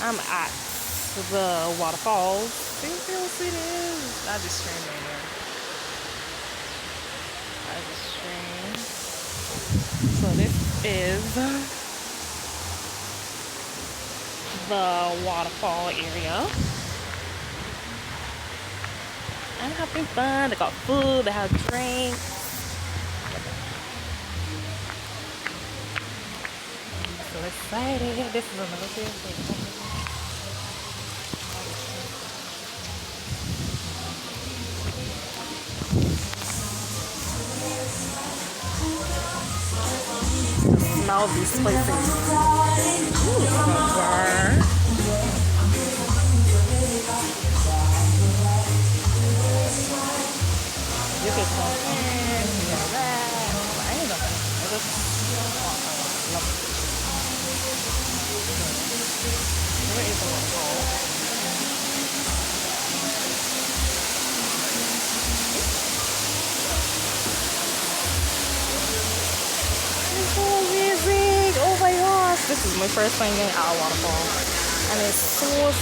I'm at the waterfalls. See this? I just streamed right there. I just streamed. So this is the waterfall area. I'm having fun. They got food. They have drinks. So excited. This is another thing. Smell these places. Burn. You can come in, you know that. I ain't nothing. I just love it. Where is the waterfall? It's so amazing. Oh my gosh. This is my first time getting out of waterfall. And it's so